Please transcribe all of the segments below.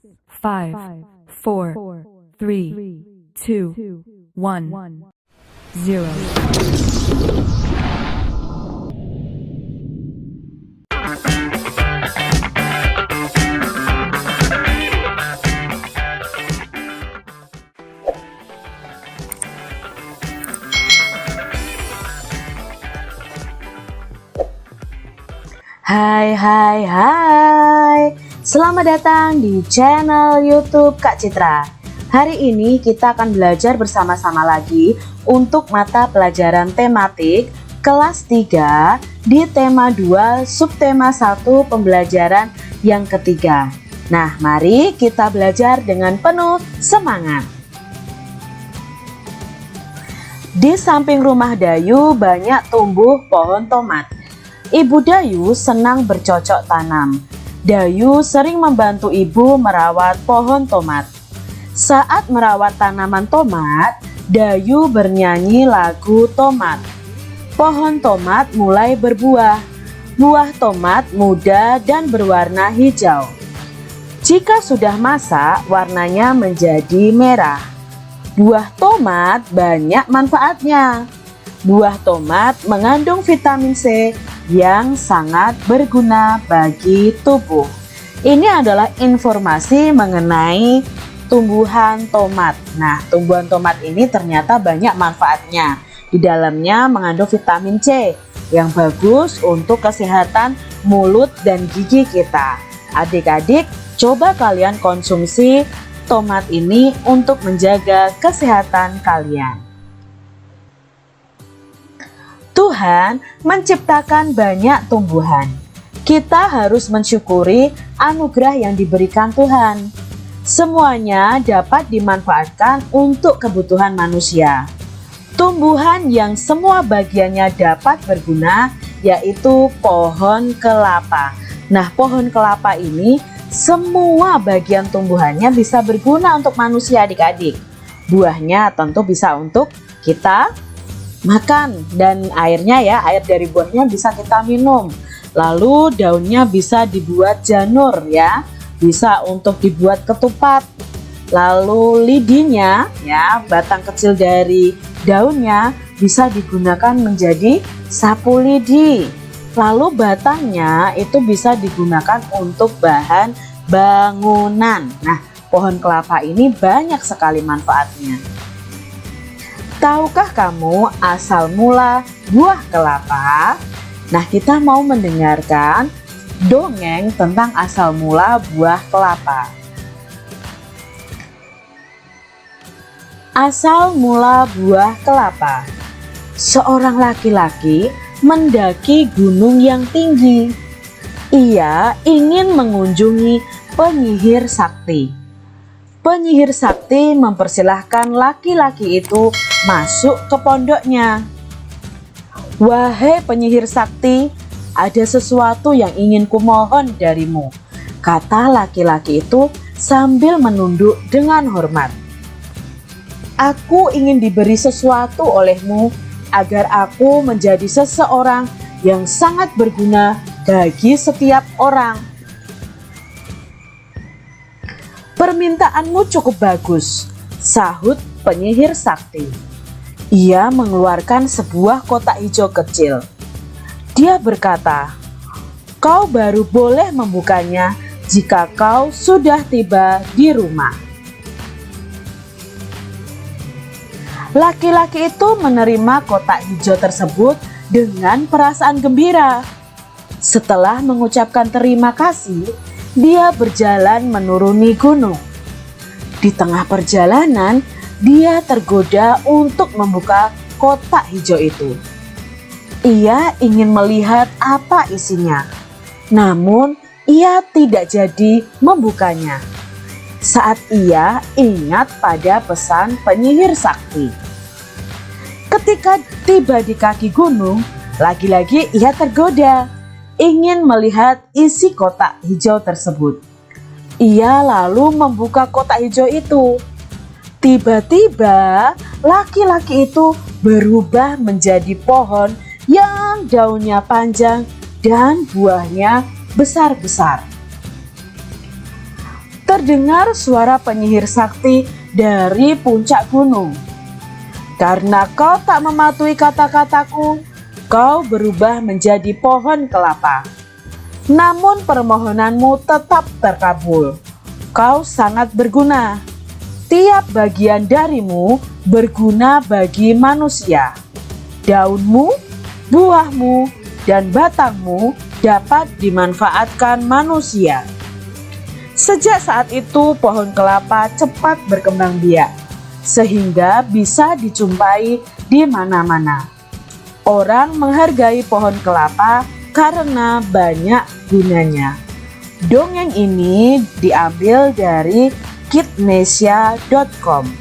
5, 4, 3, 2, 1, 0. Hai, selamat datang di channel YouTube Kak Citra. Hari ini kita akan belajar bersama-sama lagi untuk mata pelajaran tematik kelas 3 di tema 2 subtema 1 pembelajaran yang ketiga. Nah, mari kita belajar dengan penuh semangat. Di samping rumah Dayu banyak tumbuh pohon tomat. Ibu Dayu senang bercocok tanam. Dayu sering membantu ibu merawat pohon tomat. Saat merawat tanaman tomat, Dayu bernyanyi lagu tomat. Pohon tomat mulai berbuah. Buah tomat muda dan berwarna hijau. Jika sudah masak, warnanya menjadi merah. Buah tomat banyak manfaatnya. Buah tomat mengandung vitamin C yang sangat berguna bagi tubuh. Ini adalah informasi mengenai tumbuhan tomat. Nah, tumbuhan tomat ini ternyata banyak manfaatnya. Di dalamnya mengandung vitamin C yang bagus untuk kesehatan mulut dan gigi kita. Adik-adik, coba kalian konsumsi tomat ini untuk menjaga kesehatan kalian. Tuhan menciptakan banyak tumbuhan. Kita harus mensyukuri anugerah yang diberikan Tuhan. Semuanya dapat dimanfaatkan untuk kebutuhan manusia. Tumbuhan yang semua bagiannya dapat berguna yaitu pohon kelapa. Nah, pohon kelapa ini semua bagian tumbuhannya bisa berguna untuk manusia, adik-adik. Buahnya tentu bisa untuk kita makan, dan airnya ya, air dari buahnya bisa kita minum. Lalu daunnya bisa dibuat janur ya, bisa untuk dibuat ketupat. Lalu lidinya ya, batang kecil dari daunnya bisa digunakan menjadi sapu lidi. Lalu batangnya itu bisa digunakan untuk bahan bangunan. Nah, pohon kelapa ini banyak sekali manfaatnya. Tahukah kamu asal mula buah kelapa? Nah, kita mau mendengarkan dongeng tentang asal mula buah kelapa. Asal mula buah kelapa. Seorang laki-laki mendaki gunung yang tinggi. Ia ingin mengunjungi penyihir sakti. Penyihir sakti mempersilahkan laki-laki itu masuk ke pondoknya. "Wahai penyihir sakti, ada sesuatu yang ingin kumohon darimu," kata laki-laki itu sambil menunduk dengan hormat. "Aku ingin diberi sesuatu olehmu agar aku menjadi seseorang yang sangat berguna bagi setiap orang." "Permintaanmu cukup bagus," sahut penyihir sakti. Ia mengeluarkan sebuah kotak hijau kecil. Dia berkata, "Kau baru boleh membukanya jika kau sudah tiba di rumah." Laki-laki itu menerima kotak hijau tersebut dengan perasaan gembira. Setelah mengucapkan terima kasih, dia berjalan menuruni gunung. Di tengah perjalanan, dia tergoda untuk membuka kotak hijau itu. Ia ingin melihat apa isinya, namun ia tidak jadi membukanya. Saat ia ingat pada pesan penyihir sakti. Ketika tiba di kaki gunung, lagi-lagi ia tergoda, ingin melihat isi kotak hijau tersebut. Ia lalu membuka kotak hijau itu. Tiba-tiba laki-laki itu berubah menjadi pohon yang daunnya panjang dan buahnya besar-besar. terdengar suara penyihir sakti dari puncak gunung. Karena kau tak mematuhi kata-kataku, kau berubah menjadi pohon kelapa. Namun permohonanmu tetap terkabul. Kau sangat berguna. Tiap bagian darimu berguna bagi manusia. Daunmu, buahmu, dan batangmu dapat dimanfaatkan manusia. Sejak saat itu pohon kelapa cepat berkembang biak, sehingga bisa dijumpai di mana-mana. Orang menghargai pohon kelapa karena banyak gunanya. Dongeng ini diambil dari kidnesia.com.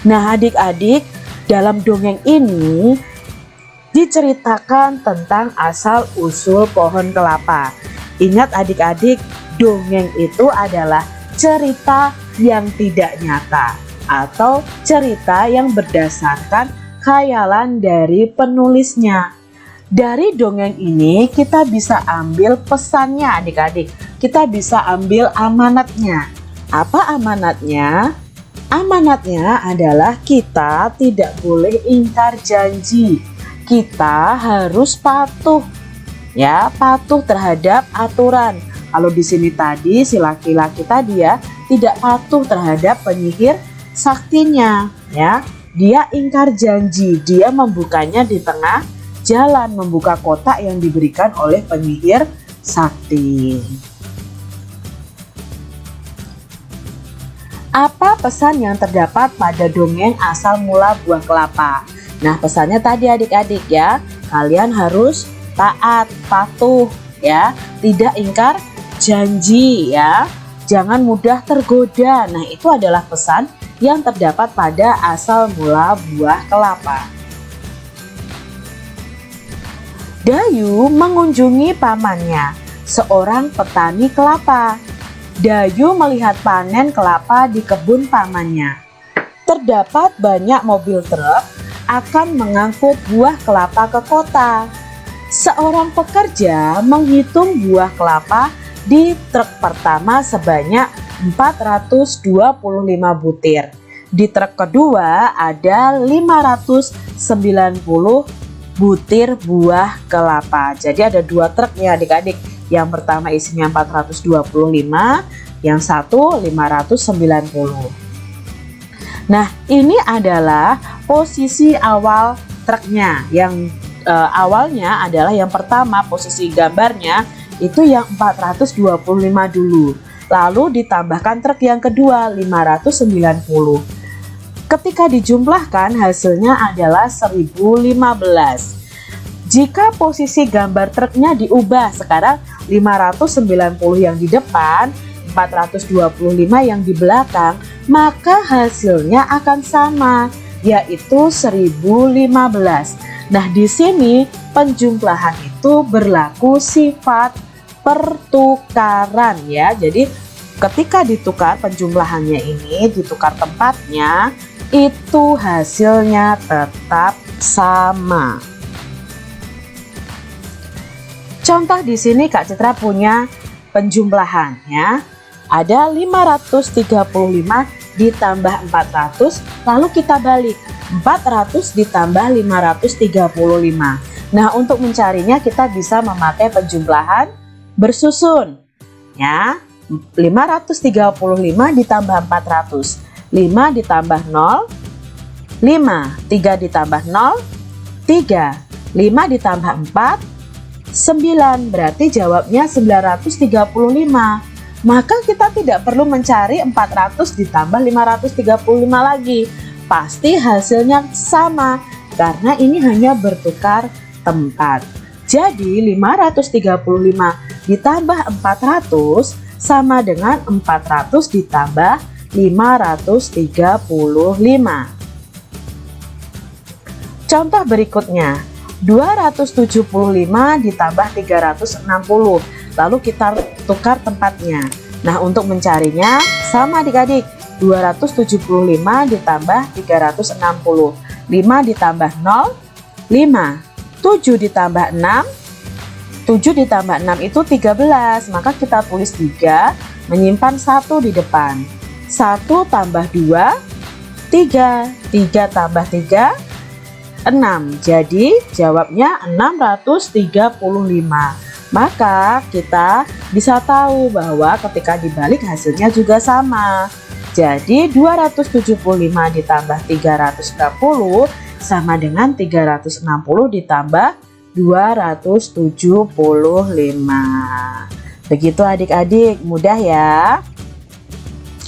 Nah adik-adik, dalam dongeng ini diceritakan tentang asal-usul pohon kelapa. Ingat adik-adik, dongeng itu adalah cerita yang tidak nyata atau cerita yang berdasarkan khayalan dari penulisnya. Dari dongeng ini kita bisa ambil pesannya adik-adik. Kita bisa ambil amanatnya. Apa amanatnya? Amanatnya adalah kita tidak boleh ingkar janji. Kita harus patuh, ya, patuh terhadap aturan. Kalau di sini tadi si laki-laki tadi ya tidak patuh terhadap penyihir saktinya, ya. Dia ingkar janji, dia membukanya di tengah jalan, membuka kotak yang diberikan oleh penyihir sakti. Apa pesan yang terdapat pada dongeng asal mula buah kelapa? Nah, pesannya tadi adik-adik ya, kalian harus taat, patuh ya, tidak ingkar janji ya, jangan mudah tergoda. Nah, itu adalah pesan yang terdapat pada asal mula buah kelapa. Dayu mengunjungi pamannya, seorang petani kelapa. Dayu melihat panen kelapa di kebun pamannya. Terdapat banyak mobil truk akan mengangkut buah kelapa ke kota. Seorang pekerja menghitung buah kelapa di truk pertama sebanyak 425 butir. Di truk kedua ada 590 butir buah kelapa. Jadi ada dua truk nih adik-adik. Yang pertama isinya 425, yang satu 590. Nah, ini adalah posisi awal truknya. Yang awalnya adalah yang pertama, posisi gambarnya itu yang 425 dulu. Lalu ditambahkan truk yang kedua 590. Ketika dijumlahkan hasilnya adalah 1015. Jika posisi gambar truknya diubah, sekarang 590 yang di depan, 425 yang di belakang, maka hasilnya akan sama, yaitu 1015. Nah, di sini penjumlahan itu berlaku sifat pertukaran ya. Jadi ketika ditukar penjumlahannya ini, ditukar tempatnya, itu hasilnya tetap sama. Contoh di sini Kak Citra punya penjumlahan ya. Ada 535 ditambah 400, lalu kita balik. 400 ditambah 535. Nah, untuk mencarinya kita bisa memakai penjumlahan bersusun. Ya. 535 ditambah 400. 5 ditambah 0, 5. 3 ditambah 0, 3. 5 ditambah 4, 9, berarti jawabnya 935. Maka kita tidak perlu mencari 400 ditambah 535 lagi. Pasti hasilnya sama karena ini hanya bertukar tempat. Jadi 535 ditambah 400 sama dengan 400 ditambah 535. Contoh berikutnya, 275 ditambah 360, lalu kita tukar tempatnya. Nah, untuk mencarinya sama adik-adik, 275 ditambah 360, 5 ditambah 0, 5, 7 ditambah 6, 7 ditambah 6 itu 13, maka kita tulis 3, menyimpan 1 di depan. 1 tambah 2, 3. 3 tambah 3, 6. Jadi jawabnya 635. Maka kita bisa tahu bahwa ketika dibalik hasilnya juga sama. Jadi 275 ditambah 360 sama dengan 360 ditambah 275. Begitu adik-adik, mudah ya.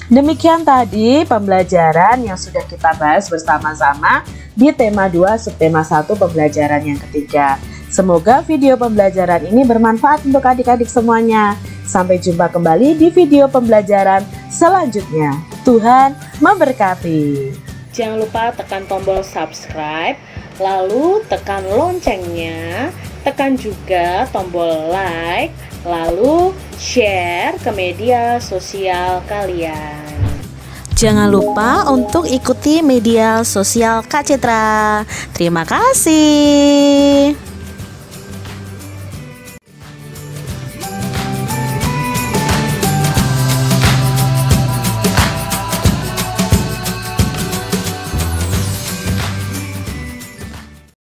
Demikian tadi pembelajaran yang sudah kita bahas bersama-sama di tema 2 subtema 1 pembelajaran yang ketiga. Semoga video pembelajaran ini bermanfaat untuk adik-adik semuanya. Sampai jumpa kembali di video pembelajaran selanjutnya. Tuhan memberkati. Jangan lupa tekan tombol subscribe, lalu tekan loncengnya, tekan juga tombol like, lalu share ke media sosial kalian. Jangan lupa untuk ikuti media sosial Kak Citra. Terima kasih.